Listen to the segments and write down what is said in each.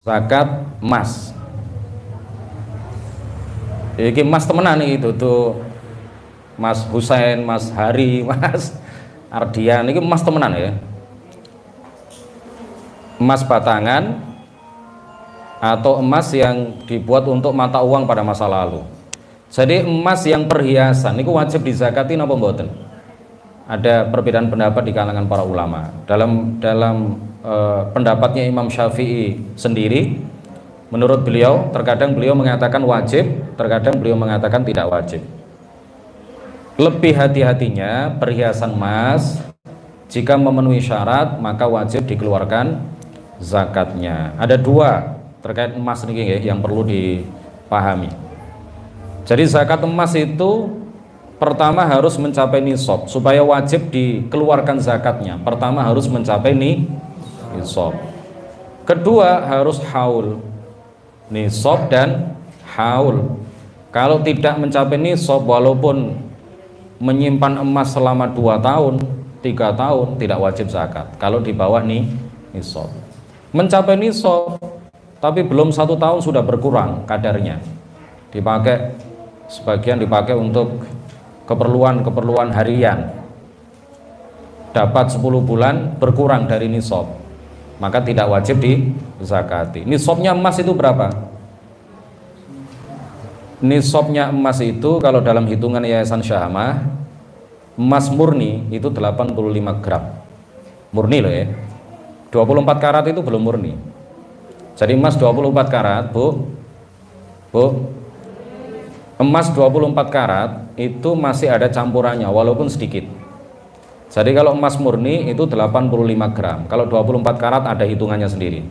zakat emas. Iki emas temenan itu tuh, Mas Husain, Mas Hari, Mas Ardian, ini emas temenan ya. Emas batangan atau emas yang dibuat untuk mata uang pada masa lalu. Jadi emas yang perhiasan itu wajib dizakatin apa mboten? Ada perbedaan pendapat di kalangan para ulama. Dalam pendapatnya Imam Syafi'i sendiri, menurut beliau terkadang beliau mengatakan wajib, terkadang beliau mengatakan tidak wajib. Lebih hati-hatinya perhiasan emas jika memenuhi syarat maka wajib dikeluarkan zakatnya. Ada dua terkait emas ini yang perlu dipahami. Jadi zakat emas itu pertama harus mencapai nisab supaya wajib dikeluarkan zakatnya. Pertama harus mencapai nisab. Kedua harus haul. Nisab dan haul. Kalau tidak mencapai nisab walaupun menyimpan emas selama 2 tahun, 3 tahun tidak wajib zakat. Kalau di bawah nisab. Mencapai nisab tapi belum 1 tahun sudah berkurang kadarnya. Sebagian dipakai untuk keperluan harian, dapat 10 bulan berkurang dari nisab, maka tidak wajib dizakati. Nisabnya emas itu berapa? Nisabnya emas itu kalau dalam hitungan Yayasan Syahamah, emas murni itu 85 gram. Murni loh ya. 24 karat itu belum murni. Jadi emas 24 karat, Bu. Emas 24 karat itu masih ada campurannya walaupun sedikit. Jadi kalau emas murni itu 85 gram. Kalau 24 karat ada hitungannya sendiri.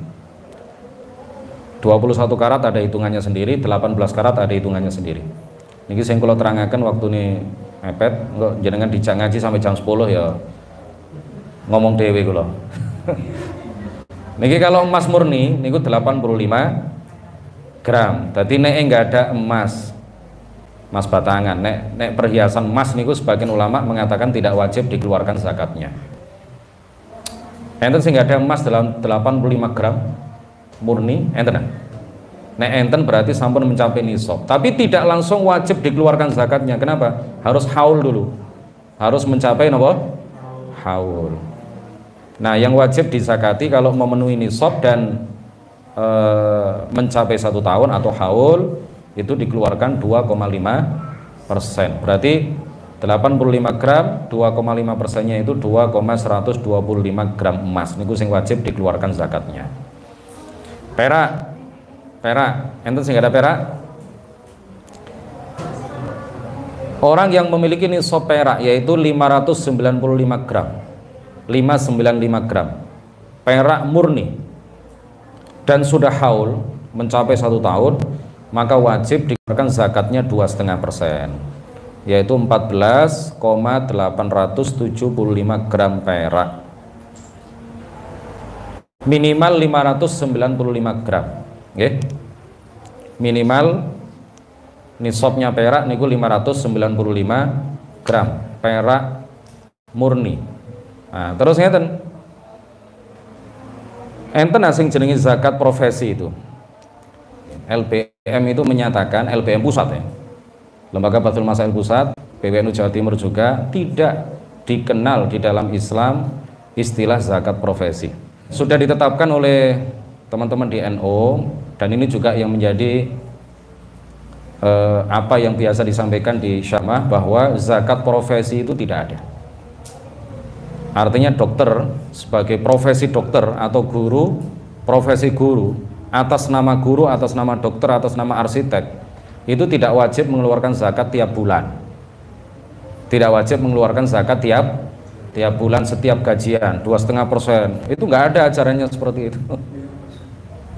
21 karat ada hitungannya sendiri, 18 karat ada hitungannya sendiri. Niki sing kula terangaken waktu ini mepet, engko jenengan dijak ngaji sampai jam 10 ya ngomong dhewe kula. Niki kalau emas murni niku 85 gram. Dadi nek enggak ada emas batangan, nek perhiasan emas niku sebagian ulama mengatakan tidak wajib dikeluarkan zakatnya. Enten sing ada emas dalam 85 gram murni, enten. Nek enten berarti sampun mencapai nisab, tapi tidak langsung wajib dikeluarkan zakatnya. Kenapa? Harus haul dulu. Harus mencapai napa? Haul. Nah, yang wajib dizakati kalau memenuhi nisab dan mencapai 1 tahun atau haul itu dikeluarkan 2,5%. Berarti 85 gram 2,5%-nya itu 2,125 gram emas. Niku sing wajib dikeluarkan zakatnya. Perak, enten sing ada perak? Orang yang memiliki nisab perak yaitu 595 gram. 595 gram. Perak murni dan sudah haul mencapai 1 tahun, maka wajib dikeluarkan zakatnya 2,5%, yaitu 14,875 gram perak, minimal 595 gram. Okay? Minimal nisabnya perak niku 595 gram perak murni. Nah, terus ngeten asing jenenge zakat profesi itu. LBM itu menyatakan, LBM pusat ya, Lembaga Bathul Masail Pusat, PWNU Jawa Timur juga, tidak dikenal di dalam Islam istilah zakat profesi. Sudah ditetapkan oleh teman-teman di NU, dan ini juga yang menjadi apa yang biasa disampaikan di Syamah, bahwa zakat profesi itu tidak ada. Artinya dokter sebagai profesi dokter atau guru, profesi guru, atas nama guru, atas nama dokter, atas nama arsitek, itu tidak wajib mengeluarkan zakat tiap bulan. Tidak wajib mengeluarkan zakat tiap bulan setiap gajian 2,5%. Itu nggak ada ajarannya seperti itu.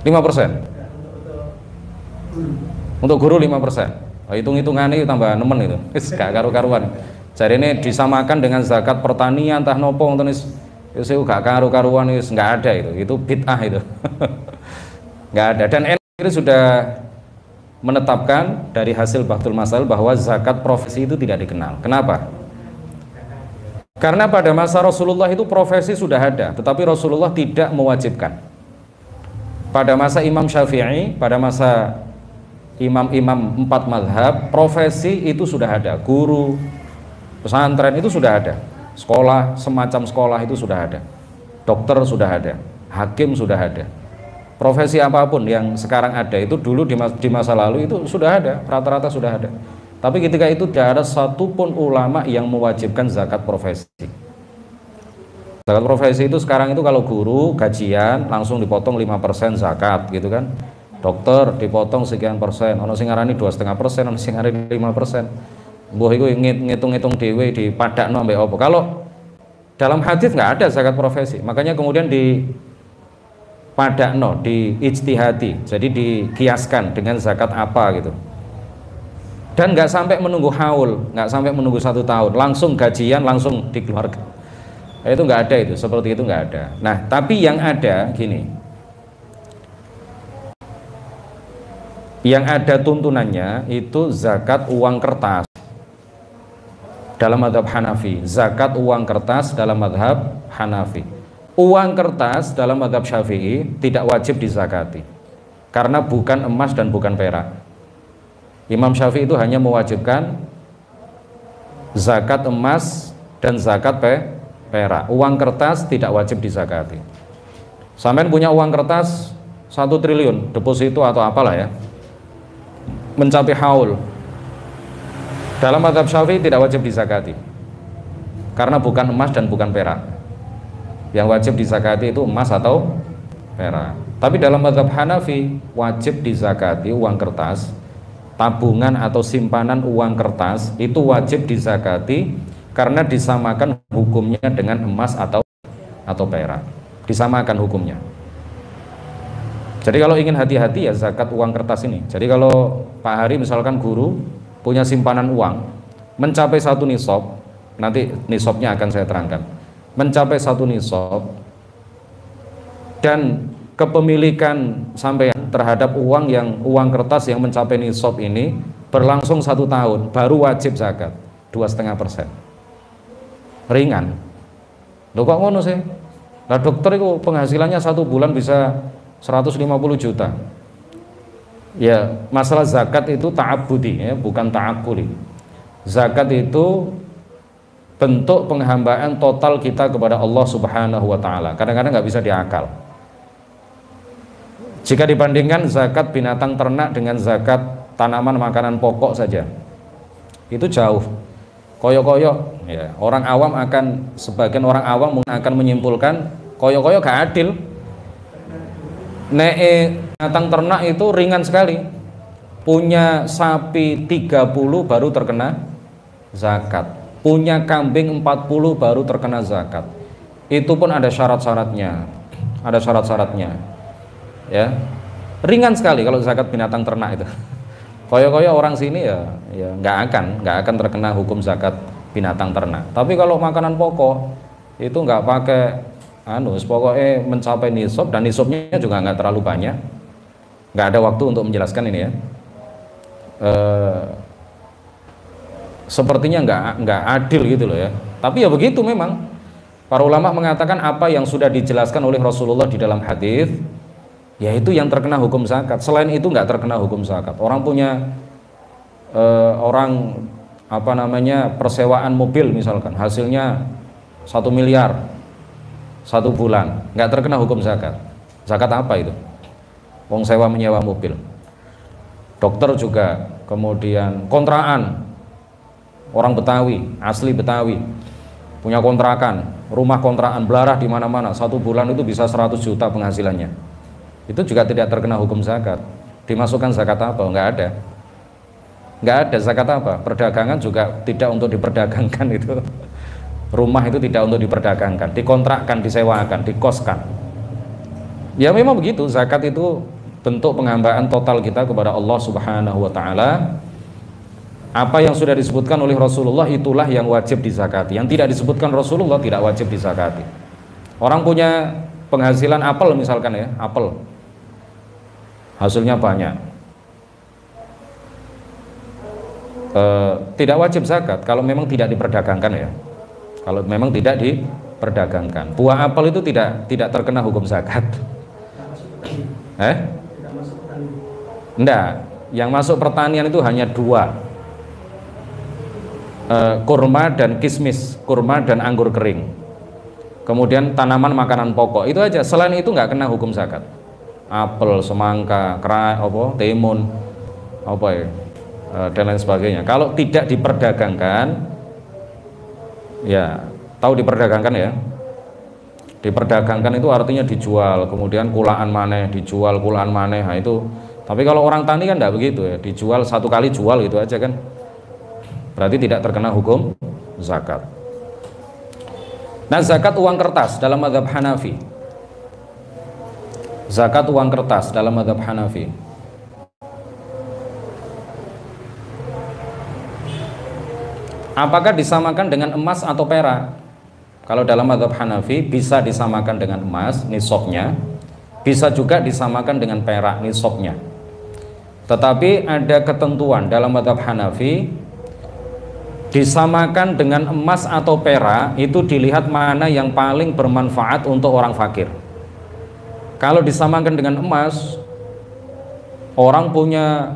5%. Untuk guru 5%. Hitung-hitungannya tambah nemen itu. Gak karu-karuan. Jadi ini disamakan dengan zakat pertanian, tah nopo ngoten itu gak karu-karuan, nggak ada itu bid'ah itu. Nggak ada. Dan NU sudah menetapkan dari hasil Bahtul Masail bahwa zakat profesi itu tidak dikenal. Kenapa? Karena pada masa Rasulullah itu profesi sudah ada, tetapi Rasulullah tidak mewajibkan. pada masa Imam Syafi'i, pada masa imam-imam 4 mazhab, profesi itu sudah ada, guru pesantren itu sudah ada, sekolah, semacam sekolah itu sudah ada, dokter sudah ada, hakim sudah ada, profesi apapun yang sekarang ada itu dulu di masa lalu itu sudah ada, rata-rata sudah ada. Tapi ketika itu tidak ada satupun ulama yang mewajibkan zakat profesi. Zakat profesi itu sekarang itu kalau guru gajian langsung dipotong 5% zakat gitu kan. Dokter dipotong sekian persen, ono sing ngarani 2,5%, ono sing ngarani 5%. Mbuh iku ngitung-ngitung dhewe dipadakno ambek apa. Kalau dalam hadis nggak ada zakat profesi, makanya kemudian dipadakno, diijtihadi, jadi dikiaskan dengan zakat apa gitu. Dan nggak sampai menunggu haul, nggak sampai menunggu 1 tahun, langsung gajian langsung dikeluarkan. Itu nggak ada, itu seperti itu nggak ada. Nah, tapi yang ada gini. Yang ada tuntunannya itu zakat uang kertas dalam mazhab Hanafi, zakat uang kertas dalam mazhab Hanafi. Uang kertas dalam mazhab Syafi'i tidak wajib dizakati karena bukan emas dan bukan perak. Imam Syafi'i itu hanya mewajibkan zakat emas dan zakat perak. Uang kertas tidak wajib dizakati. Sampean punya uang kertas 1 triliun deposito atau apalah ya, mencapai haul, dalam mazhab Syafi'i tidak wajib dizakati karena bukan emas dan bukan perak. Yang wajib dizakati itu emas atau perak. Tapi dalam mazhab Hanafi wajib dizakati uang kertas, tabungan atau simpanan uang kertas itu wajib dizakati karena disamakan hukumnya dengan emas atau perak, disamakan hukumnya. Jadi kalau ingin hati-hati ya zakat uang kertas ini. Jadi kalau Pak Hari misalkan guru punya simpanan uang mencapai 1 nisab, nanti nisabnya akan saya terangkan, mencapai 1 nisab dan kepemilikan sampai terhadap uang kertas yang mencapai nisab ini berlangsung 1 tahun, baru wajib zakat 2,5%. Ringan. Loh kok ngono sih? Lah dokter itu penghasilannya 1 bulan bisa 150 juta. Ya, masalah zakat itu ta'abbudi ya, bukan ta'akkuli. Zakat itu bentuk penghambaan total kita kepada Allah Subhanahu wa taala. Kadang-kadang nggak bisa diakal. Jika dibandingkan zakat binatang ternak dengan zakat tanaman makanan pokok saja, itu jauh. Koyok-koyok ya, sebagian orang awam akan menyimpulkan koyok-koyok gak adil. Binatang ternak itu ringan sekali, punya sapi 30 baru terkena zakat, punya kambing 40 baru terkena zakat. Itu pun ada syarat-syaratnya, ya, ringan sekali kalau zakat binatang ternak itu. Koyo-koyo orang sini ya nggak akan terkena hukum zakat binatang ternak. Tapi kalau makanan pokok itu nggak pakai pokoknya mencapai nisab, dan nisabnya juga nggak terlalu banyak. Nggak ada waktu untuk menjelaskan ini ya. Sepertinya nggak adil gitu loh ya. Tapi ya begitu memang. Para ulama mengatakan apa yang sudah dijelaskan oleh Rasulullah di dalam hadis, yaitu yang terkena hukum zakat. Selain itu nggak terkena hukum zakat. Orang punya persewaan mobil misalkan, hasilnya 1 miliar 1 bulan, nggak terkena hukum zakat. Zakat apa itu? Wong sewa menyewa mobil. Dokter juga, kemudian kontrakan, orang Betawi, asli Betawi, punya kontrakan, rumah kontrakan belarah di mana-mana, 1 bulan itu bisa 100 juta penghasilannya. Itu juga tidak terkena hukum zakat. Dimasukkan zakat apa? Nggak ada zakat apa? Perdagangan juga tidak untuk diperdagangkan itu. Rumah itu tidak untuk diperdagangkan, dikontrakkan, disewakan, dikoskan. Ya memang begitu, zakat itu bentuk penghambaan total kita kepada Allah Subhanahu wa taala. Apa yang sudah disebutkan oleh Rasulullah itulah yang wajib dizakati. Yang tidak disebutkan Rasulullah tidak wajib dizakati. Orang punya penghasilan apel misalkan ya, apel hasilnya banyak, tidak wajib zakat kalau memang tidak diperdagangkan ya. Kalau memang tidak diperdagangkan, buah apel itu tidak terkena hukum zakat. Tidak masuk pertanian. Enggak, yang masuk pertanian itu hanya dua, kurma dan kismis, kurma dan anggur kering. Kemudian tanaman makanan pokok, itu aja. Selain itu nggak kena hukum zakat. Apel, semangka, timun, apa ya, dan lain sebagainya. Kalau tidak diperdagangkan, ya tahu diperdagangkan ya. Diperdagangkan itu artinya dijual, kemudian kulaan maneh, dijual kulaan maneh. Nah, itu. Tapi kalau orang tani kan tidak begitu ya, dijual satu kali jual gitu aja kan. Berarti tidak terkena hukum zakat. Nah, zakat uang kertas dalam mazhab Hanafi. Zakat uang kertas dalam mazhab Hanafi. Apakah disamakan dengan emas atau perak? Kalau dalam mazhab Hanafi bisa disamakan dengan emas nisabnya, bisa juga disamakan dengan perak nisabnya. Tetapi ada ketentuan dalam mazhab Hanafi, disamakan dengan emas atau perak itu dilihat mana yang paling bermanfaat untuk orang fakir. Kalau disamakan dengan emas, orang punya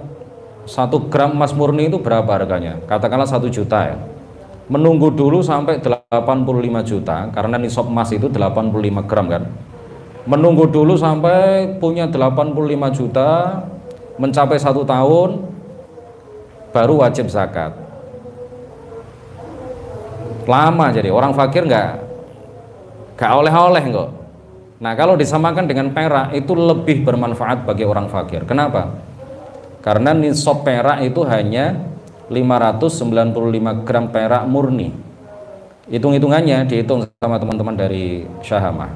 1 gram emas murni itu berapa harganya? Katakanlah 1 juta ya. Menunggu dulu sampai 85 juta karena nisab emas itu 85 gram kan. Menunggu dulu sampai punya 85 juta, mencapai 1 tahun baru wajib zakat. Lama, jadi orang fakir nggak oleh-oleh kok. Nah, kalau disamakan dengan perak itu lebih bermanfaat bagi orang fakir. Kenapa? Karena nisab perak itu hanya 595 gram perak murni. Hitung-hitungannya dihitung sama teman-teman dari Syahamah.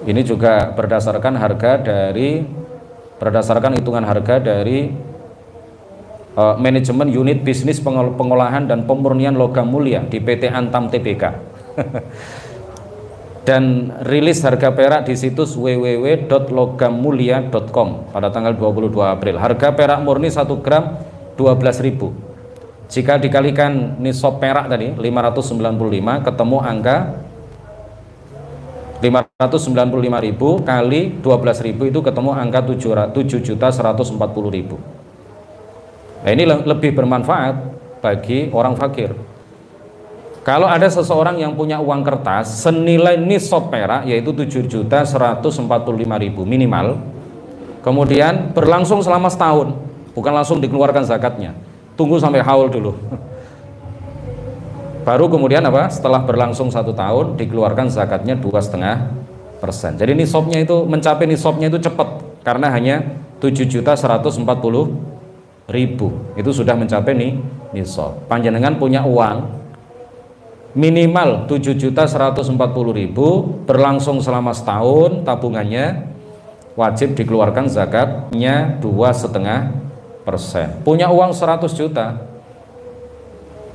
Ini juga berdasarkan hitungan harga dari manajemen unit bisnis pengolahan dan pemurnian logam mulia di PT Antam Tbk. Dan rilis harga perak di situs www.logammulia.com pada tanggal 22 April. Harga perak murni 1 gram 12.000. Jika dikalikan nisab perak tadi 595, ketemu angka 595.000 kali 12.000 itu ketemu angka 7.140.000. Nah, ini lebih bermanfaat bagi orang fakir. Kalau ada seseorang yang punya uang kertas senilai nisab perak yaitu 7.145.000 minimal, kemudian berlangsung selama setahun, bukan langsung dikeluarkan zakatnya, tunggu sampai haul dulu. Baru kemudian apa? Setelah berlangsung 1 tahun dikeluarkan zakatnya 2,5%. Jadi nisabnya itu mencapai nisabnya itu cepat karena hanya 7.140.000 itu sudah mencapai nisab. Panjenengan punya uang minimal 7.140.000 berlangsung selama setahun, tabungannya wajib dikeluarkan zakatnya 2,5%. Punya uang 100 juta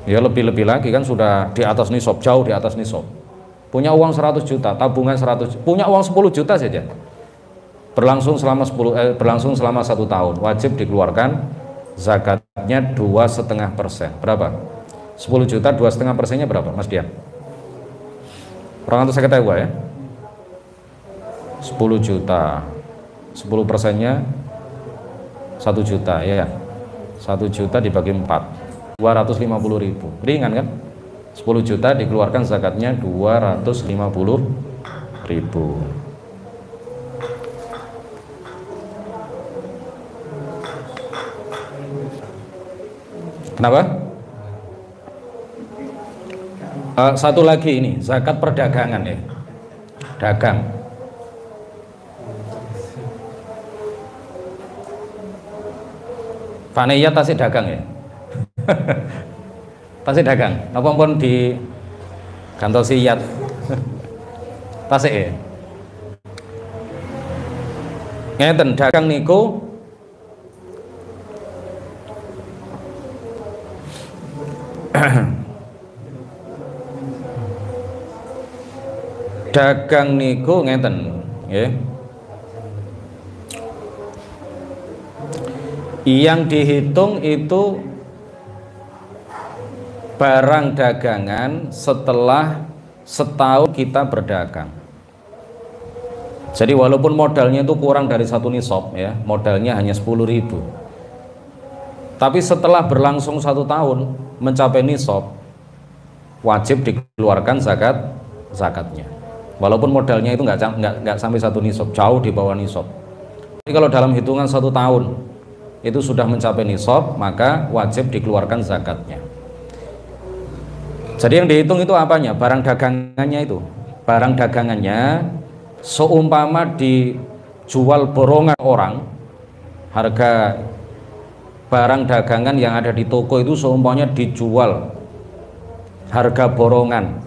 ya lebih-lebih lagi kan, sudah di atas nisab, jauh di atas nisab. Punya uang 100 juta, tabungan 100, punya uang 10 juta saja berlangsung selama 1 tahun, wajib dikeluarkan zakatnya 2,5%. Berapa? 10 juta 2,5%-nya berapa Mas Dian? Orang itu saya ketahui ya, 10 juta 10%-nya 1 juta ya, 1 juta dibagi 4 250.000, ringan kan? 10 juta dikeluarkan zakatnya 250.000. Kenapa? Satu lagi ini zakat perdagangan ya, dagang. Pak Neya tasik dagang ya. Tasik dagang, apa pun di kantor siyat. Tasik ya. Ngeten dagang niku dagang niku ngeten nggih. Yang dihitung itu barang dagangan setelah setahun kita berdagang. Jadi walaupun modalnya itu kurang dari satu nisab ya, modalnya hanya 10.000, tapi setelah berlangsung 1 tahun mencapai nisab, wajib dikeluarkan zakatnya. Walaupun modalnya itu nggak sampai satu nisab, jauh di bawah nisab. Jadi kalau dalam hitungan 1 tahun itu sudah mencapai nisab, maka wajib dikeluarkan zakatnya. Jadi yang dihitung itu apanya? Barang dagangannya itu. Barang dagangannya seumpama dijual borongan orang, harga barang dagangan yang ada di toko itu seumpamanya dijual harga borongan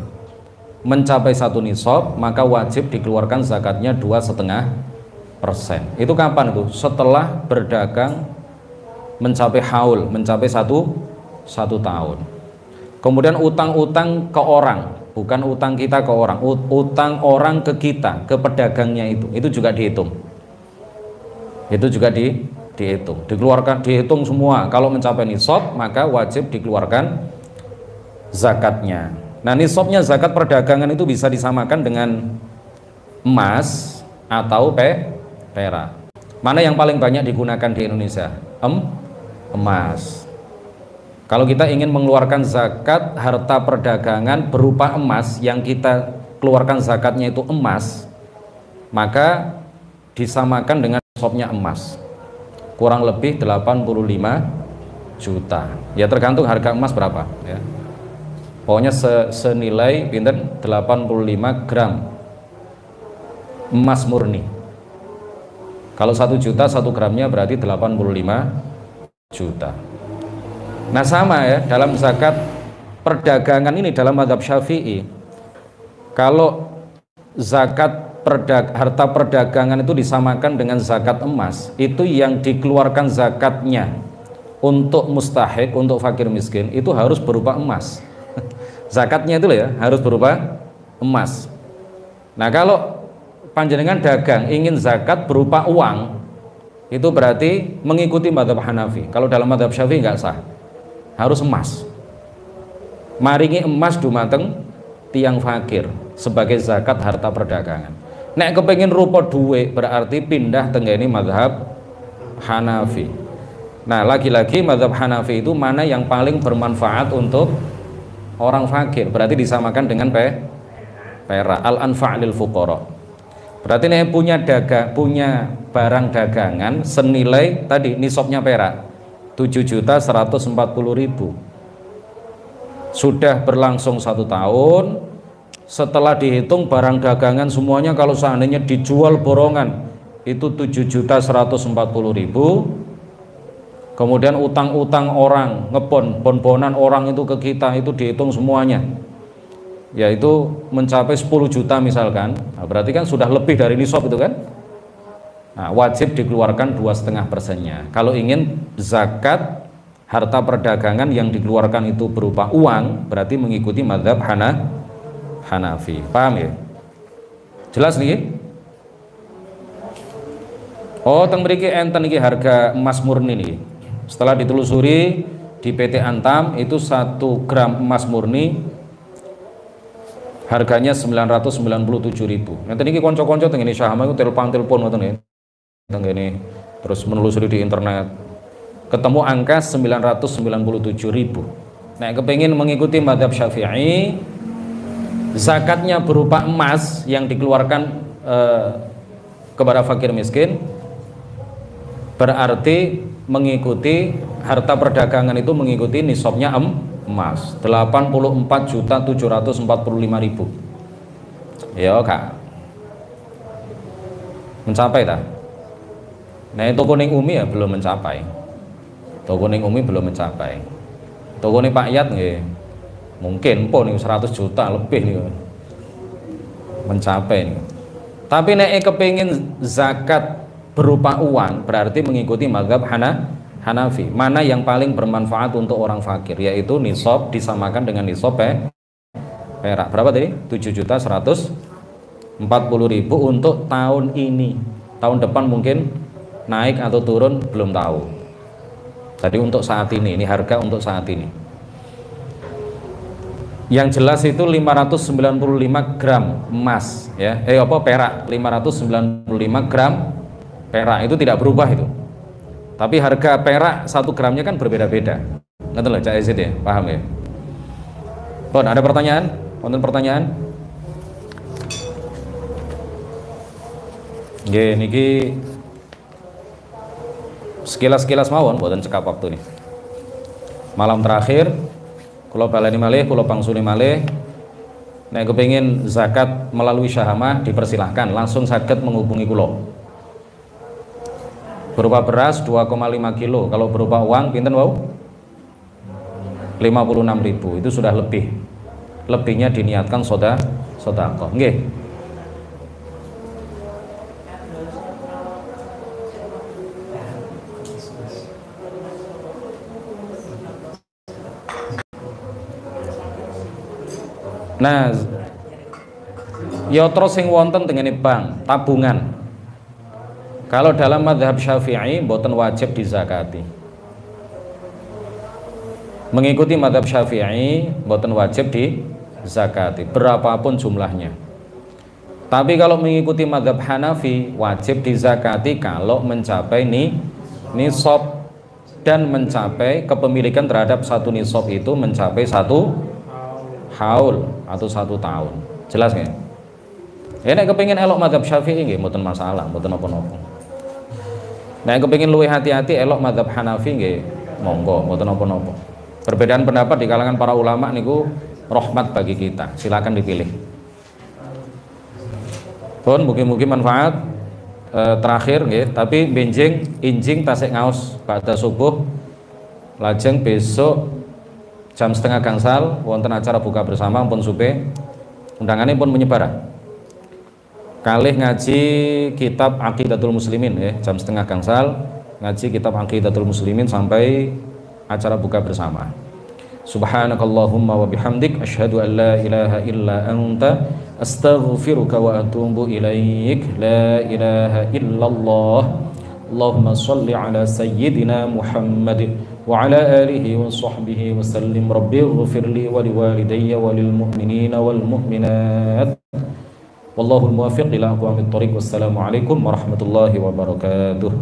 mencapai 1 nisab, maka wajib dikeluarkan zakatnya 2,5%. Itu kapan itu? Setelah berdagang mencapai haul, mencapai satu tahun. Kemudian utang-utang ke orang, bukan utang kita ke orang, utang orang ke kita, ke pedagangnya itu juga dihitung. Itu juga dihitung, dihitung semua. Kalau mencapai nisab, maka wajib dikeluarkan zakatnya. Nah, nisabnya zakat perdagangan itu bisa disamakan dengan emas atau perak. Mana yang paling banyak digunakan di Indonesia? Emas. Kalau kita ingin mengeluarkan zakat harta perdagangan berupa emas, yang kita keluarkan zakatnya itu emas, maka disamakan dengan nisabnya emas, kurang lebih 85 juta. Ya tergantung harga emas berapa ya. Pokoknya senilai pinten 85 gram emas murni. Kalau 1 juta 1 gramnya berarti 85 juta. Nah sama ya, dalam zakat perdagangan ini dalam mazhab Syafi'i, kalau zakat harta perdagangan itu disamakan dengan zakat emas, itu yang dikeluarkan zakatnya untuk mustahik, untuk fakir miskin, itu harus berupa emas. Zakatnya itu ya harus berupa emas. Nah kalau panjenengan dagang ingin zakat berupa uang, itu berarti mengikuti mazhab Hanafi. Kalau dalam mazhab Syafi'i nggak sah, harus emas. Maringi emas dumateng tiang fakir sebagai zakat harta perdagangan. Nek kepengin rupa duwe berarti pindah tenggene mazhab Hanafi. Nah lagi-lagi mazhab Hanafi itu mana yang paling bermanfaat untuk orang fakir, berarti disamakan dengan perak. Al-anfa' lil fuqara. Berarti nek punya barang dagangan senilai tadi nisabnya perak 7.140.000, sudah berlangsung 1 tahun, setelah dihitung barang dagangan semuanya kalau seandainya dijual borongan itu 7.140.000, kemudian utang-utang orang, bon-bonan orang itu ke kita itu dihitung semuanya, yaitu mencapai 10 juta misalkan. Nah, berarti kan sudah lebih dari nisab itu kan. Nah, wajib dikeluarkan 2,5%-nya. Kalau ingin zakat harta perdagangan yang dikeluarkan itu berupa uang, berarti mengikuti mazhab Hanafi. Paham ya? Jelas nih? Oh, teng mriki enten iki harga emas murni nih. Setelah ditelusuri di PT Antam itu 1 gram emas murni harganya 997.000. Nanti niki konco-konco teng ngene saham iku telepon ngoten nggih. Teng ngene terus menelusuri di internet ketemu angka 997.000. Nah, kepengin mengikuti mazhab Syafi'i, zakatnya berupa emas yang dikeluarkan kepada fakir miskin, berarti mengikuti harta perdagangan itu mengikuti nisabnya emas 84.745.000. Ya Kak, mencapai tak? Nah itu kuning umi ya belum mencapai, toko ning umi belum mencapai, toko ning Pak Yat nggih mungkin pun 100 juta lebih nih mencapai nih. Tapi nek kepengin zakat berupa uang berarti mengikuti mazhab Hanafi. Mana yang paling bermanfaat untuk orang fakir, yaitu nisab disamakan dengan nisab perak. Berapa tadi? 7.140.000 untuk tahun ini. Tahun depan mungkin naik atau turun belum tahu. Jadi untuk saat ini harga untuk saat ini. Yang jelas itu 595 gram emas ya. Perak. 595 gram perak itu tidak berubah itu. Tapi harga perak 1 gramnya kan berbeda-beda. Ngerti lah Cak Ezid ya, paham ya? Bon, ada pertanyaan? Wonten pertanyaan? Nggih niki sekilas-sekilas mawon mboten cekap waktu nih. Malam terakhir kula baleni malih, kula pangsuli malih. Nek kepengin zakat melalui syahamah dipersilahkan langsung saged menghubungi kula. Berupa beras 2,5 kilo, kalau berupa uang pinten wau? 56.000, itu sudah lebih. Lebihnya diniatkan sedekah. Nggih. Nah, ya terus sing wonten tengene bank, tabungan. Kalau dalam mazhab Syafi'i mboten wajib dizakati. Mengikuti mazhab Syafi'i mboten wajib dizakati berapapun jumlahnya. Tapi kalau mengikuti mazhab Hanafi wajib dizakati kalau mencapai nisab dan mencapai kepemilikan terhadap satu nisab itu mencapai 1 haul atau 1 tahun. Jelas nggak? Ya nek kepengin elok mazhab Syafi'i nggih mboten masalah, mboten napa-napa. Nek kepengin luwih hati-hati elok mazhab Hanafi nggih monggo, mboten napa-napa. Perbedaan pendapat di kalangan para ulama niku rahmat bagi kita. Silakan dipilih. Pun mugi-mugi manfaat. Terakhir nggih, tapi benjing injing tasik ngaos pada subuh lajeng besok jam 3:30 gangsal wonten acara buka bersama pun supe undangannya pun menyebar kalih ngaji kitab Aqidatul Muslimin ya jam 3:30 gangsal ngaji kitab Aqidatul Muslimin sampai acara buka bersama. Subhanakallahumma wa bihamdik asyhadu an la ilaha illa anta astaghfiruka wa atubu ilaik. La ilaha illallah. Allahumma shalli ala sayyidina Muhammad wa ala alihi wa sahbihi wa sallim. Rabbi ighfirli wa liwalidayya wa lil mu'minina wal mu'minat. Wallahul muwaffiq ila aqwamit thoriq. Wassalamu alaikum warahmatullahi wabarakatuh.